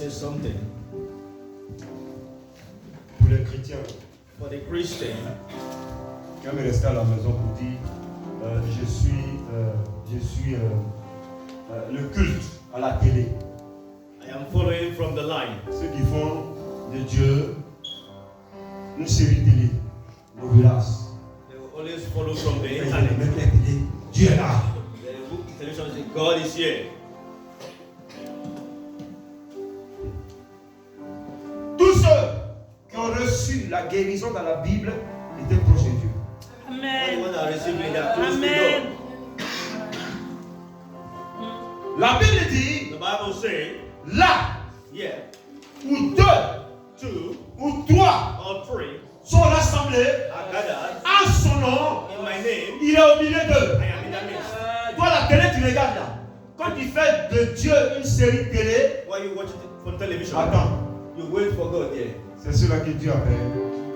say something. Pour les chrétiens. For the Christian. Quand me rester à la maison pour dire, je suis le culte à la télé. I am following from the line. Ceux qui font de Dieu une série télé, novelas. They will always follow from the internet. Dieu est là. The television says God is here. Tous ceux qui ont reçu la guérison dans la Bible étaient proches de Dieu. Amen. Amen. La Bible dit, The Bible says, là yeah, où deux, two ou trois or three sont rassemblés are gathered en son nom, in my name, il est au milieu d'eux. I am in the midst. Toi, la télé, tu regardes là. Quand tu fais de Dieu une série télé, While you watch it from television, attends, you wait for God there. c'est cela que Dieu appelle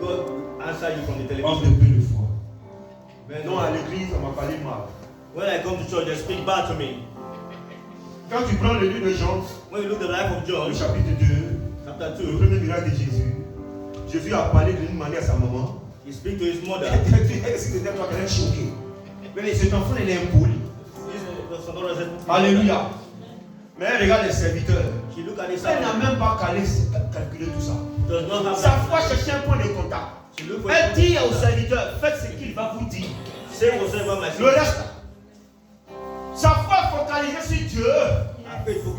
God answer you from the homme television. de peu de foi. When, Non, à l'église, on m'a parlé mal. when I come to church, they speak bad to me. Quand tu prends le livre de Jean, When you look at the life of John, le chapitre 2, chapter le 2, premier miracle de Jésus, Jésus a parlé d'une manière à sa maman. he speaks to his mother. Est-ce que toi, tu es choqué? Mais cet enfant, il est impoli. Alléluia. Alléluia. Mais elle regarde les serviteurs. She look at his Elle n'a son. même pas calculé tout ça. Does not have Sa that. foi cherchait un point de contact. She look for Elle dit aux serviteurs, faites ce qu'il va vous dire. say whatever my Le reste, sa foi focalisée sur Dieu.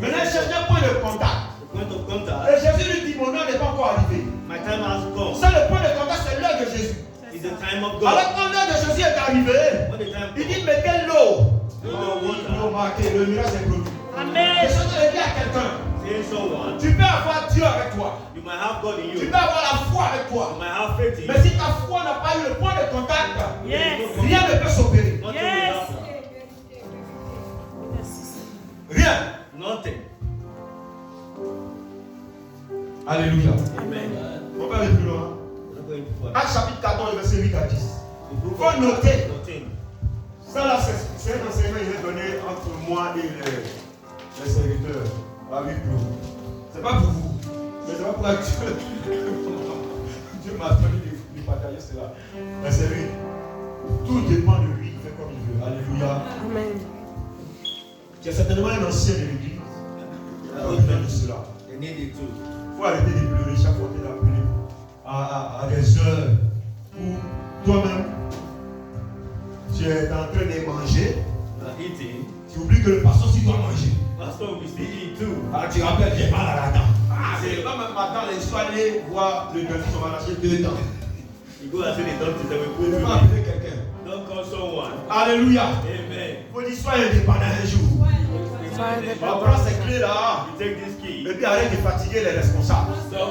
Maintenant, elle cherche un point de contact. The point of contact. Et Jésus lui dit, mon heure n'est pas encore arrivée. My time has come. Ça, le point de contact, c'est l'heure de Jésus. It's the time of God. Alors quand l'heure de Jésus est arrivée, When the time il comes, dit, mettez l'eau. do the L'eau water. marquée, le miracle est produit. Amen. Et je te dis à quelqu'un, Say someone, tu peux avoir Dieu avec toi. you might have God in Tu you. peux avoir la foi avec You toi. might have faith in Mais you. si ta foi n'a pas eu le point de contact, Yes. rien ne peut s'opérer. Nothing Yes. will happen. Rien. Nothing. Alléluia. Amen. On va aller plus loin. We're not going too far. Acte chapitre 14, verset 8 à 10. The book Faut of noter. Acts 14. Ça là, c'est un enseignement qu'il est donné entre moi et les serviteurs. À 8 clos. C'est pas pour vous. Mais c'est pas pour Dieu. Dieu m'a donné de partager cela. Mais c'est lui. Tout dépend de lui. Il fait comme il veut. Alléluia. Amen. Tu es certainement un ancien de l'église. Il a besoin de cela. They need it too. Il faut arrêter de pleurer chaque fois qu'il est appelé à des heures où toi-même tu es en train de manger. You are eating. Tu oublies que le pasteur aussi doit manger. Pastor will still eat too. Alors tu rappelles, j'ai mal à la dent. Ah, c'est pas même matin, les soirs, aller voir le dentiste, on va lâcher 2 dents. You go and say the doctor, they will Tu put ne you peux pas in. appeler quelqu'un. Don't call someone. Alléluia. Amen. Il faut dire, soyez indépendant un jour. On prend ces clés là. You take this key. Et puis arrête de fatiguer les responsables. Stop.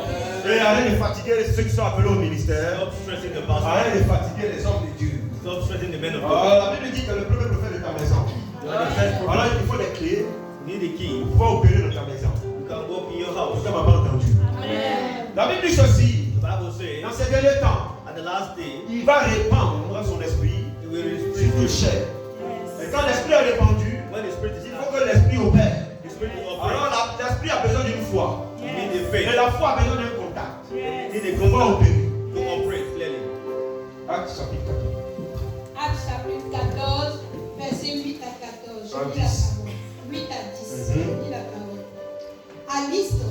Et arrête de fatiguer ceux qui sont appelés au ministère. Stop stressing the pastor. Arrête de fatiguer les hommes de Dieu. Stop stressing the men of God. La Bible dit que le premier prophète de ta maison. You are the first prophet. Alors il faut des clés You need a key. pour opérer dans ta maison. You can walk in your Vous house. n'avez pas entendu. Amen. La Bible dit ceci. The Bible says, Dans ces derniers temps, at the last day, il va répandre son esprit He will sur toute restrict. chair. Et quand l'esprit est répandu, When the Spirit is il in faut que l'esprit opère. the Spirit is Alors operating. l'esprit a besoin d'une foi. You need a Et faith. la foi a besoin d'un contact. You Yes. need a On va contact opérer. to operate clearly. Acte chapitre 14. Acte chapitre 14, verset 8 à 14. Je lis la parole. 8 à 10. Je lis la parole. À Lystre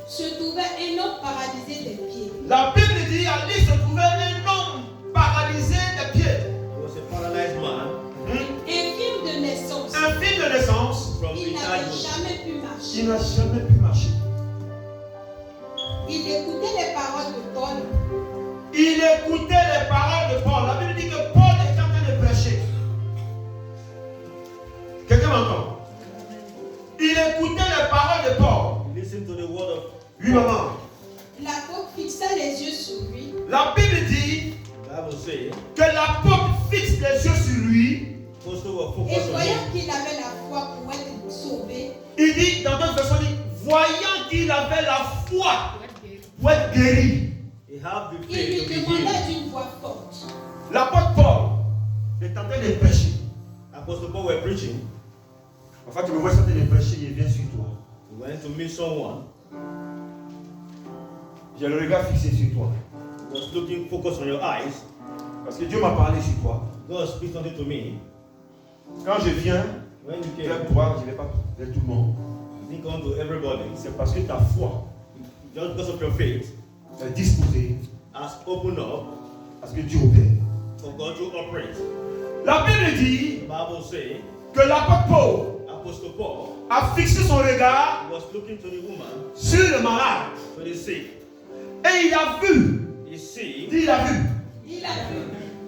se trouvait un homme paralysé des pieds. La Bible dit à lui se trouvait un homme paralysé des pieds. He was a paralyzed man Infirme de naissance. Un fils de naissance. from Il the n'avait childhood. jamais pu marcher. Il n'a jamais pu marcher. Il écoutait les paroles de Paul. Il écoutait les paroles de Paul. La Bible dit que Paul était en train de prêcher. Quelqu'un m'entend? Il écoutait les paroles de Paul. Listen to the word of Oui, maman. L'apôtre fixa les yeux sur lui. La Bible dit the Bible says, que l'apôtre fixe les yeux sur lui. Apostle will Et focus on voyant him. qu'il avait la foi pour être sauvé, Il dit, dans d'autres versions, il dit, voyant qu'il avait la foi pour être guéri. He have the il faith to lui be demanda healed. d'une voix forte. L'apôtre Paul est en train de prêcher. Apostle Paul were preaching. En fait, tu me vois en train de prêcher, il vient sur toi. He went to meet someone. J'ai le regard fixé sur toi. Was looking focused on your eyes. Parce que Dieu m'a parlé sur toi. God speaks something to me. Quand je viens When you vers came, toi, je ne vais pas vers tout le monde. you didn't come to everybody. C'est parce que ta foi Just because of your faith est disposée has opened up à ce que Dieu opère. for God to operate. La Bible dit The Bible says que l'apôtre Paul Apostle Paul a fixé son regard was looking to the woman, sur le malade. to the sick. Et il a vu, He see, il a vu, Il a vu.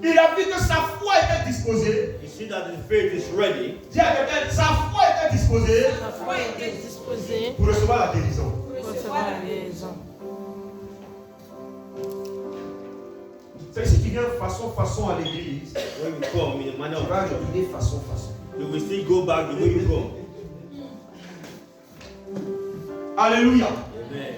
il a vu que sa foi était disposée. he see that his faith is ready Dis à quelqu'un, sa foi était disposée La foi était disposée pour recevoir la guérison. pour recevoir la guérison. C'est que si tu viens façon à l'église, when you come in a manner tu of vas faith. retourner façon. You will still go back the way you come. Alléluia. Amen.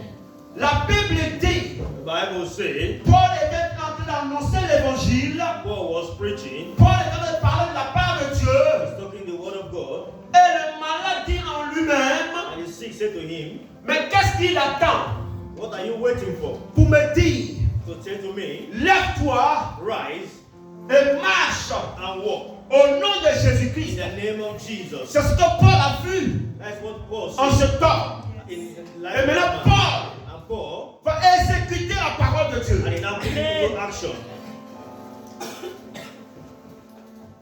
La Bible dit, The Bible says Paul était en train d'annoncer l'évangile. Paul was preaching, Paul était en train de parler de la part de Dieu. he's talking the word of God, Et le malade dit en lui-même, and the sick said to him, mais qu'est-ce qu'il attend what are you waiting for? pour me dire, So say to me, lève-toi rise et marche and walk au nom de in Jésus-Christ. the name of Jesus. C'est ce que Paul a vu That's what Paul en said ce temps. in Et life. maintenant Paul And Paul, va exécuter la parole de Dieu. and he now put it into action.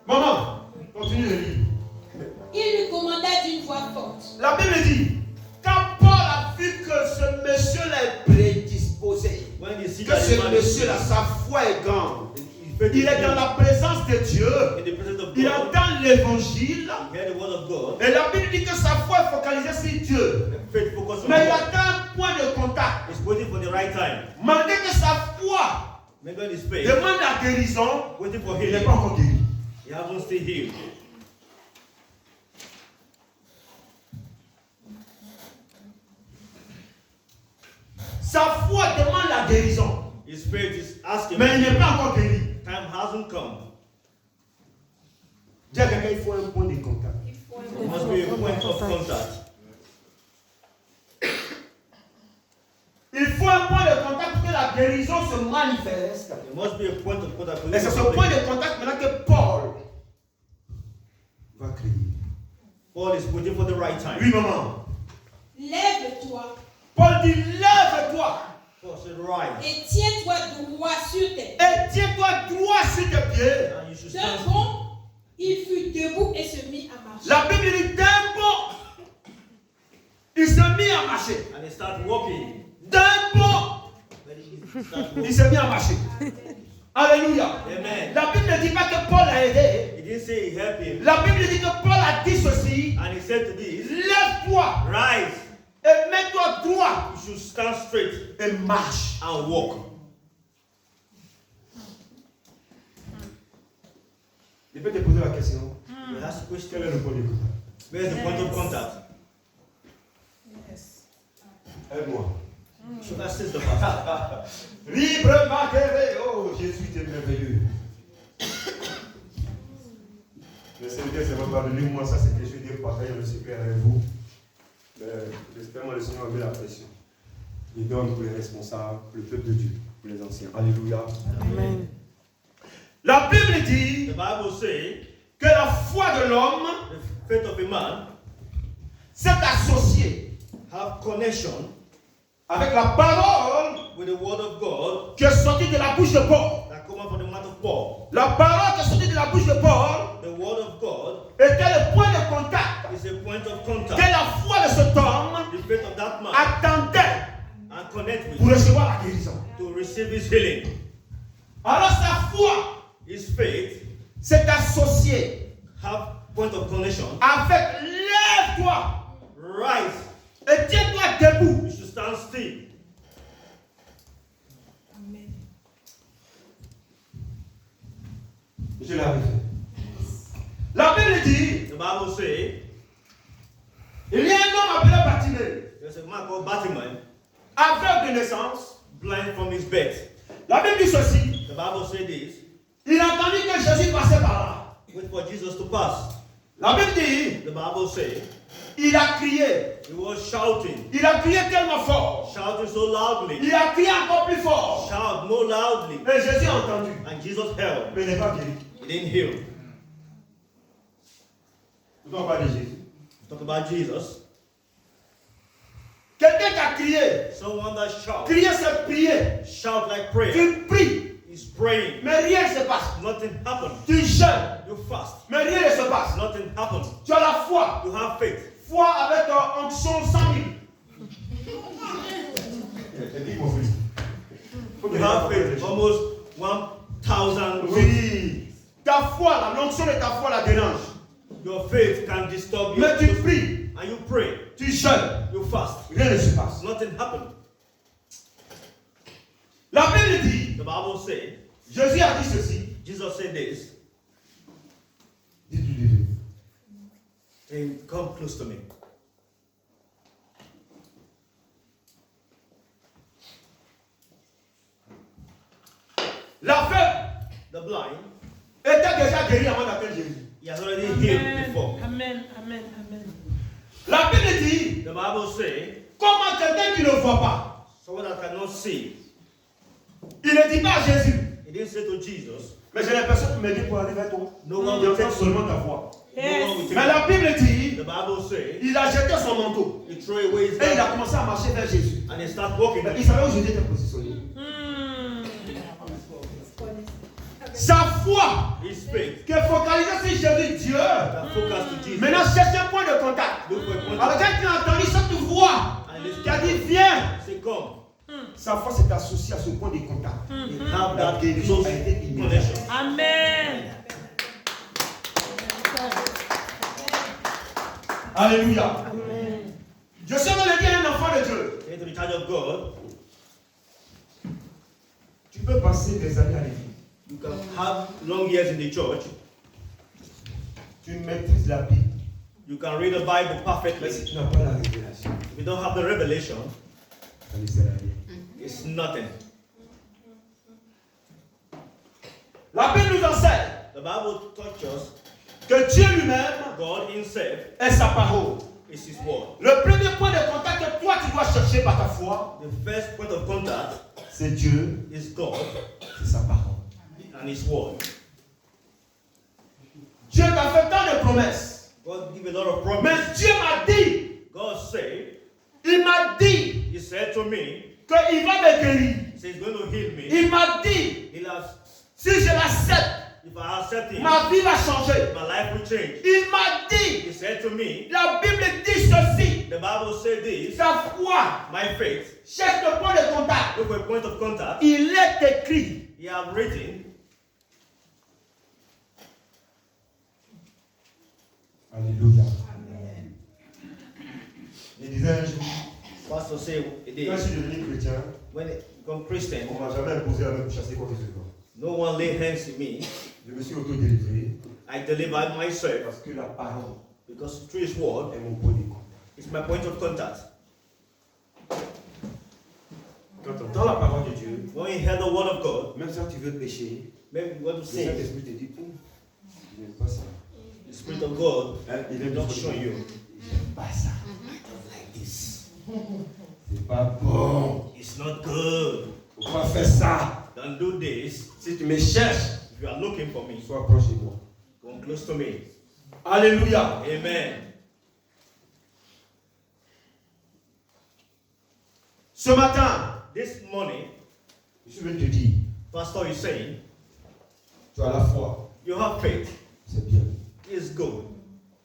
Maman, continue de lire. Il lui commanda d'une voix forte. La Bible dit, quand Paul a vu que ce monsieur-là est prédisposé, When you see que that ce the man is monsieur-là, sa foi est grande, his faith il is est dans good la présence de Dieu, in the presence of il God, entend l'évangile, he heard the word of God, et la Bible dit que sa foi est focalisée sur Dieu. and faith focus on Mais il God. attend un point de contact. He's waiting for the right time. Malgré que sa foi Make his faith, demande la guérison, waiting for il n'est healing. pas encore guéri. He hasn't still healed. Sa foi demande la guérison, His faith is asking, mais il n'est pas encore guéri. time hasn't come. Dis à quelqu'un, il faut un point de contact. Il faut There must be a point of contact. Il faut un point de contact pour que la guérison se manifeste. There must be a point of contact. for Et c'est you ce to point play. de contact maintenant que Paul va crier. Paul is waiting for the right time. Oui, maman. Lève-toi Paul dit, lève-toi Paul said, rise. et tiens-toi droit sur tes pieds. et tiens-toi droit sur tes pieds. And you should D'un stand. bond, il fut debout et se mit à marcher. La Bible dit, d'un bond, il se mit à marcher. And he started walking. D'un bond, Then he started il walking. se mit à marcher. Alléluia. Amen. La Bible ne dit pas que Paul a aidé. He didn't say he helped him. La Bible dit que Paul a dit ceci. And he said to this, Lève-toi rise. et mets-toi droit You should stand straight et marche. and walk. Je peux te poser la question. You ask a Quel question. est le point de contact? Where's the point of contact? Aide-moi. So that's just the pastor. Libre marqué. Oh, Jésus est merveilleux. Le Seigneur s'est même pardonné-moi, ça c'était je dis partager le secret avec vous. Mais j'espère que le Seigneur met la pression. Il donne pour les responsables, pour le peuple de Dieu, pour les anciens. Alléluia. Amen. La Bible dit The Bible says que la foi de l'homme the faith of a man s'est associée have connection avec la parole with the word of God qui est sortie de la bouche de Paul. that come out from the mouth of Paul. La parole qui est sortie de la bouche de Paul The word of God était le point de contact is a point of que contact. la foi de cet homme The faith of that man attendait and connect pour with recevoir la guérison. to receive his healing. Alors sa foi His faith s'est associée have point of connection. avec lève-toi Rise. et tiens-toi debout. You should stand still. Amen. Je l'avais fait. La Bible dit, The Bible says il y a un homme appelé Bartimée, there's a man called Bartimaeus, aveugle de naissance. blind from his birth. La Bible dit ceci, The Bible says this. il a entendu que Jésus passait par là. Wait for Jesus to pass. La Bible dit, The Bible says Il a crié. He was shouting. Il a crié tellement fort. Shouting so loudly. Il a crié encore plus fort. Shout more loudly. Et Jésus a entendu. And Jesus heard. Mais il n'est pas guéri. He didn't heal. Nous on parle de Jésus. Talk about Jesus. Quelqu'un qui a crié. Someone that shouts. Crier, c'est prier. Shout like prayer. Tu pries. He's praying. Mais rien ne se passe. Nothing happened. Tu jeûnes. You fast. Mais rien ne se passe. Nothing happened. Tu as la foi. You have faith. Foi avec onction 100 000. You have faith. Almost 1,000. Oui. Ta foi, là, l'onction de ta foi la dérange. Your faith can disturb you. Mais tu pries. And you pray. Tu jeûnes. You fast. Rien ne se passe. Nothing happened. La Bible dit, The Bible says, Jésus a dit ceci. Jesus said this. Dites-lui. Hey, come close to me. L'aveugle The blind, était déjà guéri avant d'appeler Jésus. he has already healed Amen. before. Amen. Amen. Amen. La Bible dit, The Bible says, comment quelqu'un qui ne voit pas, someone that cannot see, il ne dit pas à Jésus, he didn't say to Jesus, mais j'ai l'impression que tu me dis pour aller vers toi. no one Il will entend take seulement ta voix. No Yes. one will take Mais la Bible dit, The Bible says, il a jeté son manteau he threw away his et il a garment commencé à marcher vers Jésus. and he started walking. Mais il savait où Jésus était positionné. Sa foi His faith qui est focalisée sur Jésus, Dieu. that focused to Jesus. Maintenant, cherche un point de contact. Look for a point Alors, of quand tu as entendu cette voix and listen qui a to dit it. viens, Say, come. sa foi s'est associée à ce point de contact. You have La that guérison close a été immédiate. connection. Amen. Alléluia. Amen. Je suis en train de dire à un enfant de Dieu. Into the child of God, Tu peux passer des années à l'église. you can have long years in the church. Tu maîtrises la Bible. You can read the Bible Mais perfectly. si tu n'as pas la révélation, If you don't have the revelation, ça ne sert à rien. it's nothing. La Bible nous enseigne The Bible teaches us que Dieu lui-même God himself est sa parole. is his word. Le premier point de contact que toi tu dois chercher par ta foi, The first point of contact c'est Dieu, is God c'est sa parole. and his word. Dieu t'a fait tant de promesses. God give a lot of Mais promises. Dieu m'a dit, God said, il m'a dit he said to me, qu'il va me guérir. he says he's going to heal me. Il m'a dit, He'll have, si je l'accepte, if I accept him, ma vie va changer. my life will change. Il m'a dit, He said to me, la Bible dit ceci, the Bible said this, ta foi, my faith, cherche le point de contact. look for a point of contact. Il est écrit. He have written, Alléluia. Il disait un jour, Pastor say it quand je is, suis devenu chrétien, when I become Christian, on ne m'a jamais imposé la même chasser quoi que ce soit. no one lay hands on me. Je me suis auto-délivré I delivered myself parce que la parole because through his word, est mon point de contact. it's my point of contact. Quand tu entends la parole de Dieu, When you hear the word of God, même si tu veux pécher, maybe you want to le sin, Saint-Esprit te dit, je n'aime pas ça. the Spirit of God Hein, il will aime not ce que show tu you. fais. J'aime pas ça. Like this. C'est pas bon. It's not good. Faut pas faire ça. Don't do this. Si tu me cherches, If you are looking for me, sois proche de moi. come close to me. Alléluia. Amen. Ce matin, This morning, je suis venu te dire, Pastor is saying, tu as la foi, you have faith. c'est bien. It's good.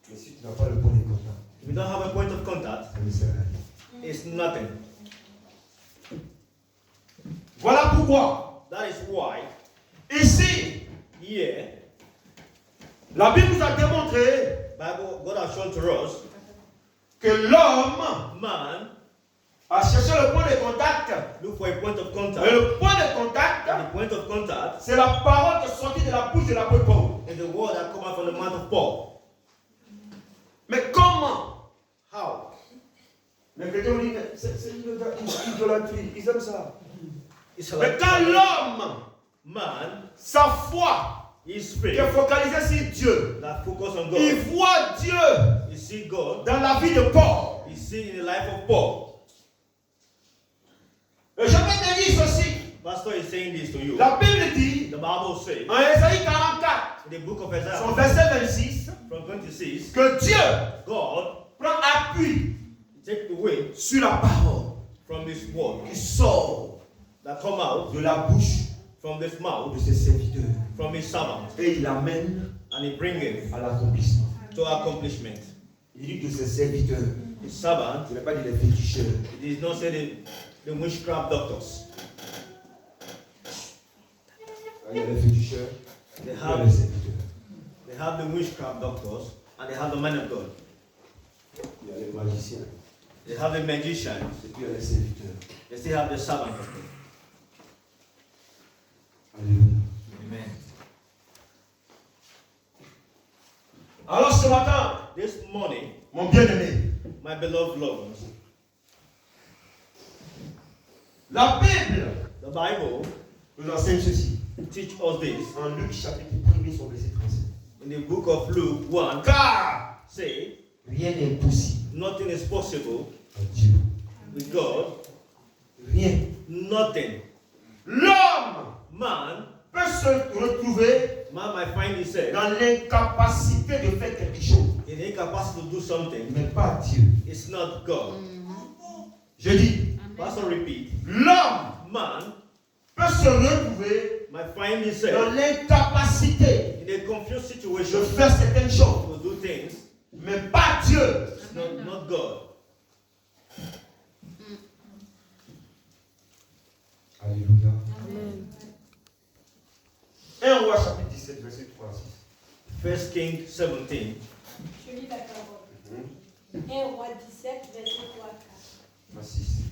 Mais si tu n'as pas le point de contact, If you don't have a point of contact, ça ne sert à rien. it's nothing. Voilà pourquoi, That is why, ici, here, la Bible nous a démontré Bible, God has shown to us, que l'homme man, a cherché le point de contact. look for a point of Et contact. le point de contact, And the point of contact c'est la parole qui est sortie de la bouche de l'apôtre Paul. is the word that comes out from the mouth of Paul. Mais comment? How? Les chrétiens ont dit, mais c'est une idolâtrie, ils aiment ça. It's Mais like quand l'homme, man, sa foi, his qui est faith, focalisée sur Dieu, that focus on il God, voit Dieu, he sees see God. dans la vie de Paul. You see in the life of Paul. Et je vais te dire ceci. Pastor is saying this to you. La Bible dit, The Bible says en Ésaïe 44, in the book of son Isaiah, verset 26, from 26, que Dieu God prend appui take away sur la parole from this word qui sort that come out de la bouche from this de mouth, ses serviteurs. from his servant, Et il l'amène and he bring it à l'accomplissement. to accomplishment. Il dit de ses serviteurs. His servant, Je ne vais pas dire les féticheurs. it is not say the witchcraft doctors. Il y a les féticheurs, They il y a have les serviteurs. they have the witchcraft doctors and they have the man of God. Il y a les magiciens. They have the magicians. Et puis il y a les serviteurs. They still have the servant of God. Alléluia. Amen. Alors ce matin, This morning, mon bien-aimé, my beloved loved ones, la Bible the Bible nous enseigne ceci. teach us this. En Luc chapitre 1er, son verset 37. In the book of Luke 1, Car say, rien n'est impossible nothing is possible à Dieu. with God. Rien. Nothing. L'homme Man peut se retrouver might find himself dans l'incapacité de faire quelque chose, in the incapacity to do something. mais pas Dieu. It's not God. Je dis, Pastor repeat. l'homme Man peut se retrouver might find dans himself l'incapacité in a confused de situation faire certaines choses, to do things. mais pas Dieu. It's not God. Alléluia. Amen. 1 Roi chapitre 17, verset 3 à 6. First King 17. Je lis la parole. 1 Roi 17, verset 3 à 4. À 6.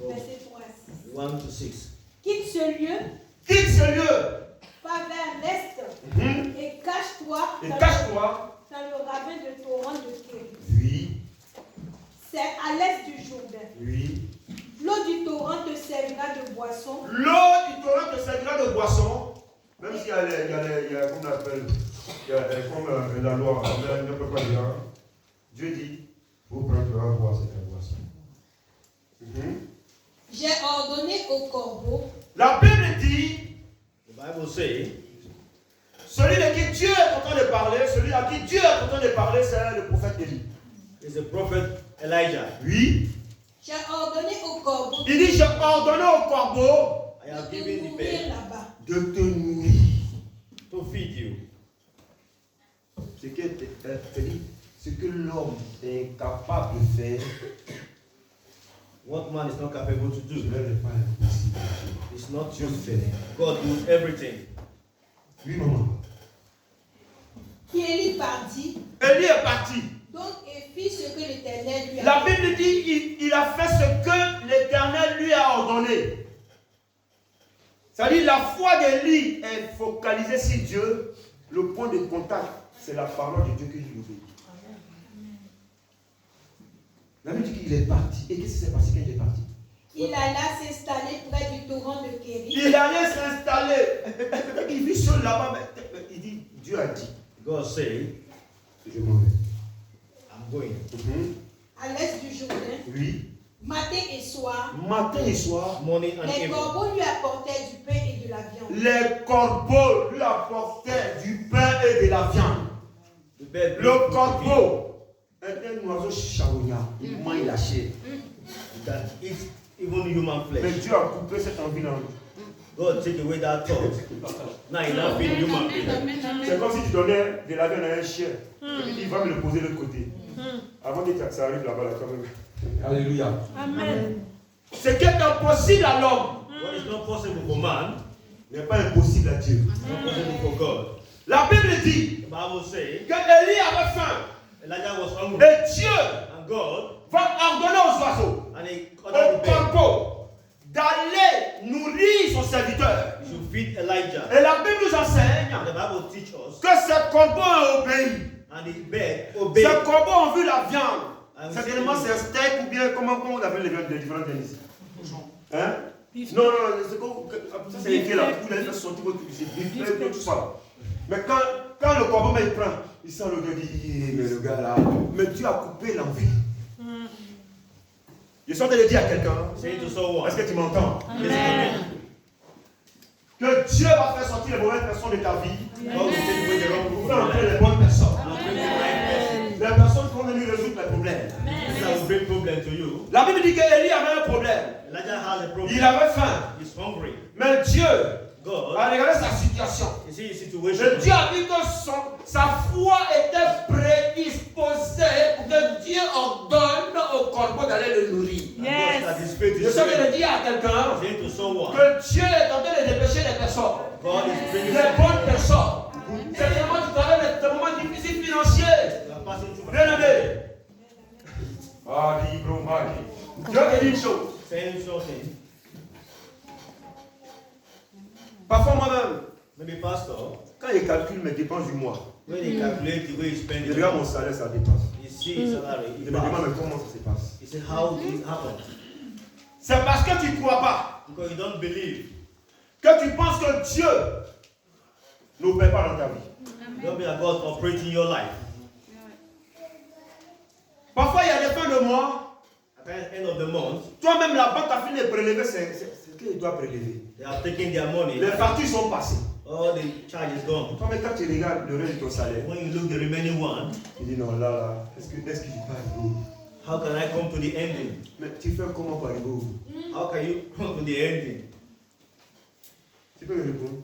Verset 3 à 6. 1 to 6. Quitte ce lieu, Quitte ce lieu. va vers l'est et cache-toi Et dans, cache-toi. dans le ravin de torrent de Kéry. Oui. C'est à l'est du Jourdain. Oui. L'eau du torrent te servira de boisson. L'eau du torrent te servira de boisson. Même s'il y a, comment on appelle, il y a, comme la loi, on ne peut pas dire. Dieu dit, vous prendrez boire cette boisson. J'ai ordonné au corbeau. La Bible dit, The Bible says, celui de qui Dieu est en train de parler, celui à qui Dieu est en train de parler, c'est le prophète Élie. is the prophet Elijah. Oui. J'ai ordonné au corbeau Il dit, j'ai ordonné au corbeau I have de given te the nourrir bed là-bas. de te nourrir. to feed you. Ce que l'homme est capable de faire, What man is not capable to do, cela n'est pas impossible. it's not just God does everything. Oui, maman. Puis Élie partit, Élie est parti. donc et fit ce que l'Éternel lui a La dit. Bible dit il a fait ce que l'Éternel lui a ordonné. C'est-à-dire la foi d'Élie est focalisée sur Dieu. Le point de contact, c'est la parole de Dieu que il obéit. La Bible dit qu'il est parti. Et qu'est-ce qui s'est passé quand il est parti? Il alla s'installer près du torrent de Kéry. Il allait s'installer. Il vit seul là-bas. Il dit, Dieu a dit. God said, Je m'en vais. I'm going. À l'est du Jourdain, Oui. matin et soir, Matin et soir, Morning and les evening. corbeaux lui apportaient du pain et de la viande. les corbeaux lui apportaient du pain et de la viande. The bed Le corbeau est un oiseau charognard. Il mange la chair. that eats even human Mais flesh. Dieu a coupé cette envie dans nous. God take away that thought. Now he now feed human being. C'est comme si tu donnais de la viande à un chien. Et puis il va me le poser de l'autre côté. Avant que ça arrive là-bas, là, quand même. Alléluia. Amen. Ce qui est impossible à l'homme What is not possible for man n'est pas impossible à Dieu. is not possible for God. La Bible dit The Bible says que Élie avait faim. Elijah was hungry, Et Dieu and God va ordonner aux oiseaux, and he aux ordered the bed. corbeaux, d'aller nourrir son serviteur. He should feed Elijah. Et la Bible nous And enseigne the Bible teach us, que ces corbeaux ont obéi. and the bed obeyed. Ces corbeaux ont vu la viande. Certainement, c'est un steak ou bien comment on appelle les viandes des différentes viandes ici. Hein? Non, ça c'est écrit là. Vous allez faire sortir votre tout ça. Mais quand le corbeau il prend, il sent l'odeur, il dit, mais le gars là. Mais Dieu a coupé l'envie. Je suis en train de dire à quelqu'un, Say to someone. est-ce que tu m'entends? Amen. Que Dieu va faire sortir les mauvaises personnes de ta vie God will take away the wrong pour people faire from entrer your les life. bonnes personnes. He'll bring the right person. Les personnes qui vont venir résoudre les problèmes. That will bring problem to you. La Bible dit qu'Élie avait un problème. Elijah has a problem. Il avait faim. He's hungry. Mais Dieu God, a regardé sa situation. you see his Et situation. Dieu a vu que sa foi était prédisposée pour que Dieu ordonne au corbeau d'aller le nourrir. And Yes. God that his faith Je is suis en train de ready. dire à quelqu'un Say to someone. que Dieu est en train de dépêcher les personnes. God is bringing Les bonnes personnes. C'est le moment du travail, des moments difficiles financiers. You are passing through. Bien aimé. Je vais te dire une chose. Saying something. Parfois moi-même, Maybe pastor, quand il calcule mes dépenses du mois, when he calculate the way he spend je it, regarde mon salaire, sa dépense. he see his salary. Je He me demande pass. mais comment ça se passe. He say, how did it happen? C'est parce que tu ne crois pas, Because you don't believe. que tu penses que Dieu n'opère pas dans ta vie. Don't be a God operating your life. Parfois il y a des fins de mois, At the end of the month, toi-même la banque a fini de prélever ce qu'il doit prélever. they have taken their money. Les factures sont passées. All the charge is gone. Toi, mais quand tu regardes le reste de ton salaire, When you look the remaining one, tu dis non, là, est-ce qu'il va arriver? how can I come to the ending? Mais tu fais comment pour arriver où? How can you come to the ending? Tu peux me répondre?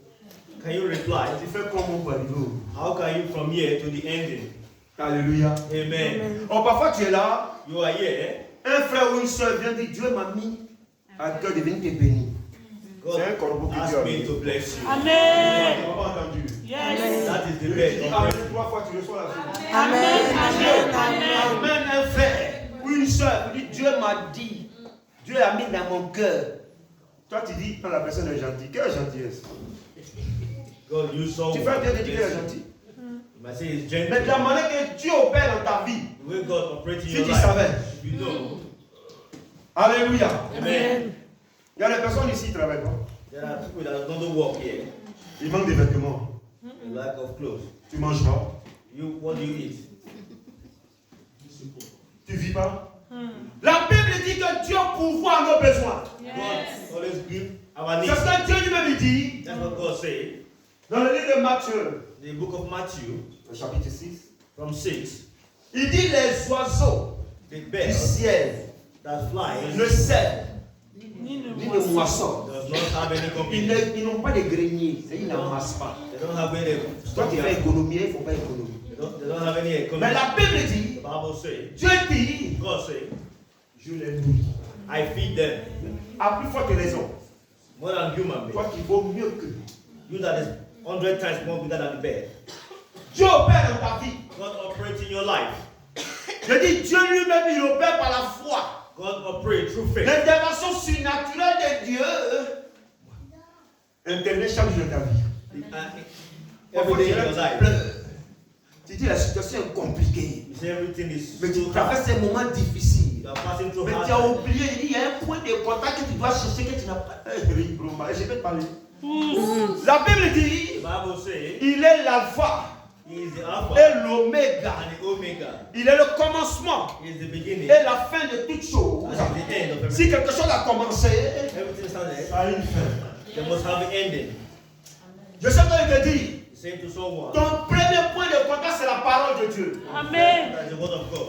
Can you reply? Tu fais comment pour arriver où? How can you from here to the ending? Alléluia. Amen. Oh, parfois tu es là, You are here. un frère ou une soeur vient dire Dieu m'a mis à cœur de venir te bénir. God C'est un corbeau que Dieu a asked me mis. to bless you. Tu Amen. n'as pas entendu. Yes. That is Je the lui best. dis of Amen blessing. 3 fois, tu reçois la vie. Amen. Amen. Amen. Amen, un frère ou une soeur dit Dieu m'a dit, Dieu a mis dans mon cœur. Toi tu dis quand la personne est gentille, quelle gentillesse? God, you so Tu fais Dieu te dire qu'elle est gentille. You might say it's Mais de la gentle. manière que Dieu opère dans ta vie, The way God operates in si your tu life. savais. If you know. Alléluia. Amen. Il y a des personnes ici qui ne travaillent pas. There are people that don't work here. Ils manquent des vêtements. A lack of clothes. Tu manges pas. What do you eat? Tu vis pas. La Bible dit que Dieu pourvoit à nos besoins. God always give our C'est needs. ce que Dieu lui-même dit That's what God said. dans le livre de Matthieu, The book of Matthew, au chapitre 6. from 6, Il dit les oiseaux the du bird ciel that flies ne sèment Ni le ni ne moissonnent. does not have any company. Ils n'ont pas de grenier, ils n'amassent pas. They don't have any Toi qui fais stock. économie, il ne faut pas économiser. They don't have any economy. Mais la Bible The dit, Bible says, Dieu dit, God said, je les nourris. I feed them. À plus forte raison, More than human beings. toi qui vaux mieux que You that is 100 times more bigger than the bird. Dieu opère dans ta vie. God operates in your life. Je dis, Dieu lui-même, il opère par la foi. God operates through faith. L'intervention surnaturelle de Dieu intervient chaque jour de ta vie. Every day in your Tu life. pleures. Tu dis, la situation est compliquée. You say everything is Mais tu too hard. traverses ces moments difficiles. You are passing through Mais hard tu as times. oublié, il dit, il y a un point de contact que tu dois chercher que tu n'as pas. Je vais te parler. La Bible dit, The Bible says, il est l'alpha He is the Alpha et l'oméga. and the Omega. Il est le commencement He is the beginning et la fin de toutes choses. and the end of Si everything. quelque chose a commencé, Everything started. ça a une fin. They must have an ending. Je sais que je te dis, He said to someone, ton premier point de contact, c'est la parole de Dieu. Amen. that's the word of God.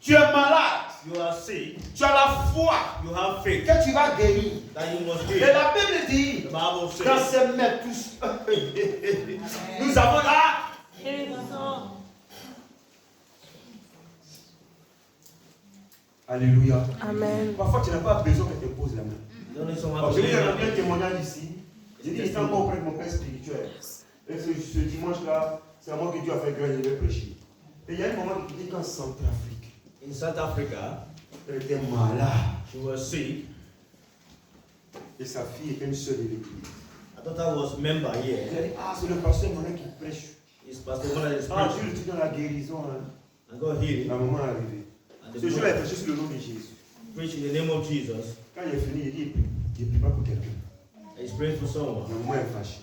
Tu es malade, You are sick. tu as la foi You have faith que tu vas guérir. that you must Et give. la Bible dit, The Bible dans says, ces mains tous, nous avons là. Alléluia. Amen. Parfois, tu n'as pas besoin que tu te poses la main. you don't need someone Oh, to je lay vous ai your rappelé un hand. témoignage ici. J'ai dit, j'étais encore auprès de mon père spirituel. Et ce dimanche-là, c'est à moi que Dieu a fait grâce, je vais prêcher. Et il y a un moment qui était en Centrafrique. In South Africa, Elle était malade. she was sick. Et sa fille était une sœur de l'église. I thought I was member Elle here. a dit, ah, c'est le pasteur Monet qui prêche. It's Pastor Mona that is Ah, preaching. Dieu le dit dans la guérison. Hein. And God healed La him. maman est arrivée. And Ce the jour-là, il Lord prêchait sur le nom de Jésus. preached in the name of Jesus. Quand il est fini, il dit, il ne prie pas pour quelqu'un. And he's praying for La someone. maman est fâchée.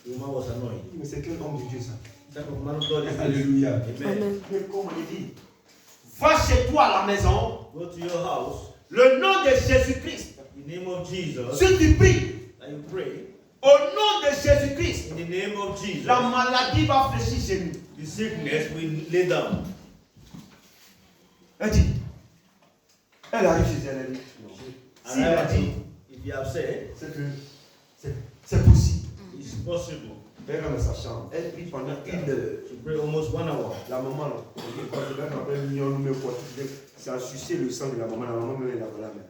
The woman was Il annoyed. dit, mais c'est quel homme de Dieu ça? Type of man of God is this. Alléluia. Amen. Mais comme on dit, va chez toi à la maison, Go to your house. le nom de Jésus-Christ. In the name of Jesus. Si tu pries And you pray. au nom de Jésus-Christ, In the name of Jesus. la maladie va fléchir chez nous. The sickness will lay down. Elle dit, elle arrive chez elle, elle dit, si elle a dit, If you have said, c'est que c'est possible. it's possible. Elle rentre dans sa chambre, elle prie pendant 1 heure. To pray almost 1 hour. La maman, là, quand je vais m'appeler million numéro quoi, ça a sucé le sang de la maman même elle a la main.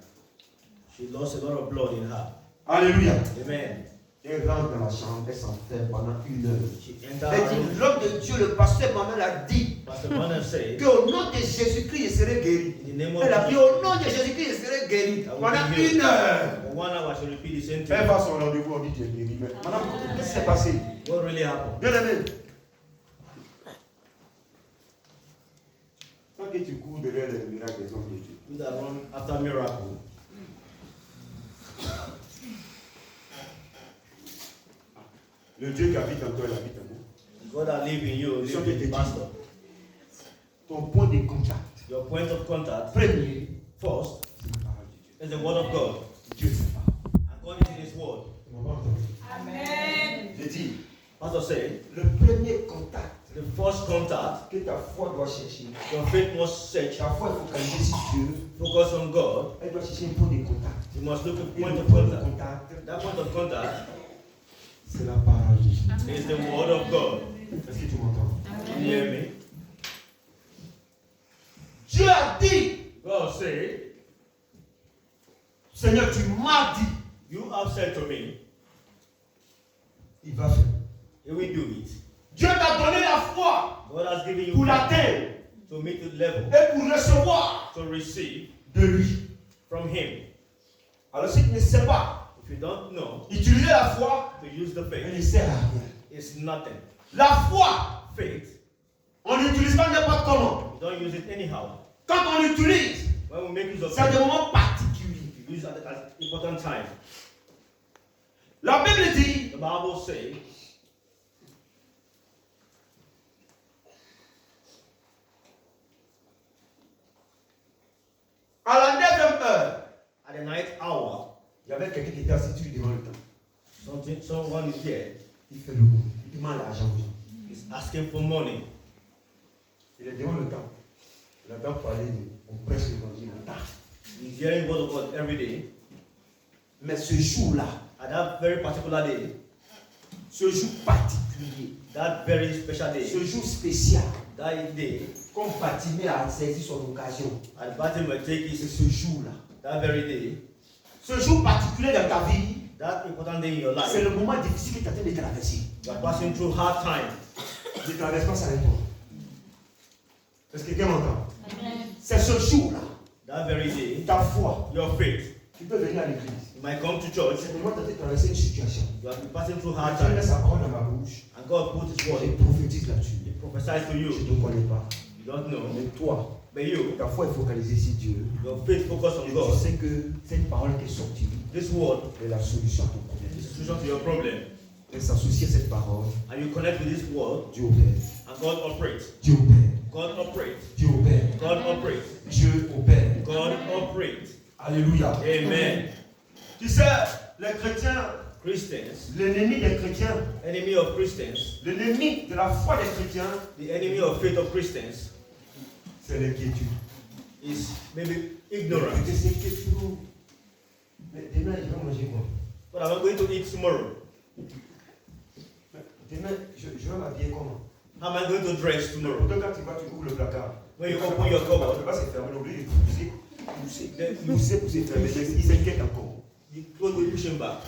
She lost a lot of blood in her. Alléluia. Amen. Elle rentre dans la chambre, elle s'enferme pendant 1 heure. She Elle entered. dit, l'homme de Dieu, le pasteur Manuel a dit Pastor Manuel said, qu'au nom de Jésus-Christ, je serai guéri. in the name of Elle a dit, Jesus, au nom de Jésus-Christ, je serai guéri. Pendant 1 heure. for 1 hour she repeat the same Elle thing. va à son rendez-vous, on dit, tu es guéri. Mais madame, qu'est-ce qui s'est passé? What really happened? Bien aimé. Tant que tu cours derrière les miracles des hommes de Dieu. You that run after miracle. Le Dieu qui habite en toi, il habite en vous. God that live in you, live in the pastor. Ton point de contact, Your point of contact, premier, first, c'est la parole de Dieu. is the word of God. Dieu, c'est la parole. According to his word. Tu m'as pas entendu? Amen. J'ai dit, Pastor said, le premier contact the first contact, que ta foi doit chercher, your faith must search, ta foi est focalisée sur Dieu, focus on God. elle doit chercher un point de contact. You must look at Et point le of point de contact. contact, That point of contact c'est la parole de Dieu. is the word of God. Est-ce que tu m'entends? Can you hear me? Dieu a dit, God said, Seigneur, tu m'as dit, you have said to me, il va faire. he will do it. Dieu t'a donné la foi God has given you pour faith l'atteindre to meet the level, et pour recevoir to receive de lui. from him. Alors si tu ne sais pas If you don't know, utiliser la foi, to use the elle faith ne sert à rien. is nothing. La foi, Faith, on n'utilise pas n'importe comment. you don't use it anyhow. Quand on l'utilise, When we make use of c'est à des faith, moments particuliers. we use it at important time. La Bible dit, The Bible says, à la 9e heure, at the night hour, il y avait quelqu'un qui était assis sur lui devant le temple. someone is here, Il fait le monde. Il demande l'argent aux gens. is asking for money. Il est devant le temple. Il entend parler de on prêche l'évangile. Il entend. He's hearing word of God every day. Mais ce jour-là, At that very particular day, ce jour particulier, that very special day, ce jour spécial, that day, comme Fatimé a saisi son occasion, at Fatima take c'est is ce jour-là. that very day, Ce jour particulier dans ta vie, that important day in your c'est life. le moment difficile que tu es en train de traverser. You are passing through hard time. Je ne traverse pas ça avec toi. Est-ce que quelqu'un m'entend? C'est ce jour-là, That very day, ta foi, your faith. tu peux venir à l'église. You might come to church. C'est le moment où tu es en train de traverser une situation. You have been passing through hard Dieu met times. sa parole dans ma bouche. And God put His Je word. prophétise là-dessus. He prophesies to Je you. ne te connais pas. You don't know. Mais toi, But you, ta foi est focalisée sur Dieu. your faith focus on Et tu God. sais que cette parole qui est sortie This word est la solution à ton is problème. the solution to your problem. Et s'associer à cette parole, And you connect with this word, Dieu opère. and God operates. Dieu opère. God operates. Dieu opère. God operates. Dieu opère. God operates. Alléluia. Amen. Tu sais, les chrétiens, Christians, l'ennemi des chrétiens, enemy of Christians, l'ennemi de la foi des chrétiens, the enemy of faith of Christians c'est l'inquiétude. is maybe Tu ignorance. te sais que tu- Mais demain, je vais manger quoi? What am I going to eat tomorrow? Demain, je vais m'habiller comment? How am I going to dress tomorrow? Pourtant, quand tu vas, tu ouvres le placard. When you open your Tu ne cupboard, peux pas se fermer, l'oblige de pousser pour se fermer. Il s'inquiète encore. the clothes will push him back.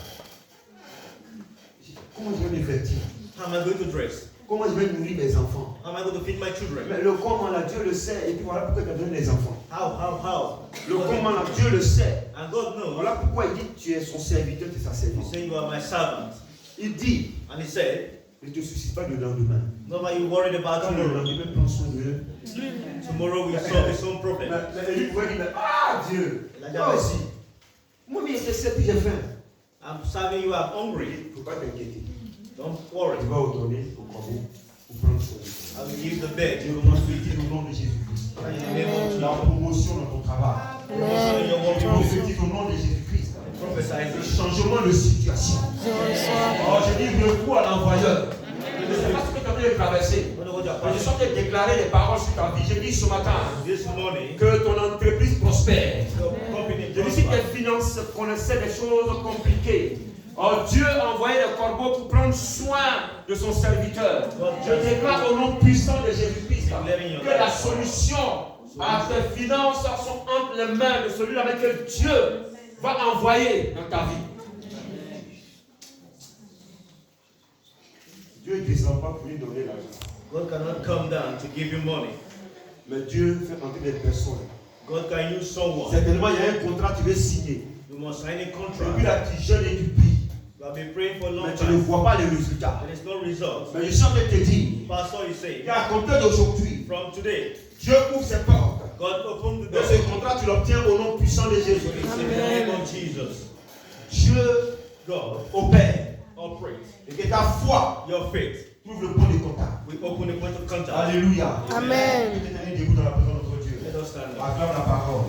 Comment je vais me vêtir? How am I going to dress? Comment je vais nourrir mes enfants? How am I going to feed my children? Mais le comment là, Dieu le sait. Et puis voilà pourquoi il t'a donné les enfants. How? Le comment là, Dieu le sait. And God knows. Voilà pourquoi il dit tu es son serviteur, tu es sa He servante. said, you are my servant. Il dit And He said, ne te soucie pas du lendemain. nobody worried about Quand le tomorrow. lendemain prend soin d'eux. Tomorrow will solve his own problem. Mais Élie pouvait dire ah Dieu, Il a toi dit, aussi. Moi, mais je sais que j'ai faim. I'm serving you, I'm Il hungry. ne faut pas t'inquiéter. Don't worry. Tu vas retourner au combat. pour prendre soin de toi. I will give the bed. Je prophétise au nom de Jésus-Christ. In the name of La Jesus. promotion dans ton travail. Promotion in your Je work. prophétise au nom de Jésus-Christ. Prophesy. Le changement de situation. Oh, je dis le coup à l'envoyeur. Je ne sais pas ce que tu as envie de traverser. I don't know what you are Mais je passing. sens te déclarer des paroles sur ta vie. Je dis ce matin This morning, que ton entreprise prospère. your company Je dis si tes prosper. finances connaissaient des choses compliquées. Oh, Dieu a envoyé des corbeaux pour prendre soin de son serviteur. Je déclare au nom puissant de Jésus-Christ que la solution à tes finances sont entre les mains de celui avec que Dieu va envoyer dans ta vie. Dieu ne descend pas pour lui donner l'argent. God cannot come down to give you money. Mais Dieu fait entrer des personnes. God can use someone. Certainement, il y a un contrat que tu veux signer. You must sign a Depuis contract. là, tu jeûnes et tu pries. You have been praying for a long Mais tu ne time. vois pas les résultats. There is no result. Mais je suis en train de te dire, Pastor is saying, qu'à compter d'aujourd'hui, from today, Dieu ouvre ses portes. God opened the Et door. ce contrat, tu l'obtiens au nom puissant de Jésus. It's in the name of Jesus. Dieu God opère. operates. Et que ta foi Your faith. trouve le point de contact. We open a point of contact. Alléluia. Amen. Que tu es debout dans la présence de notre Dieu. Let us stand up. Acclame la parole.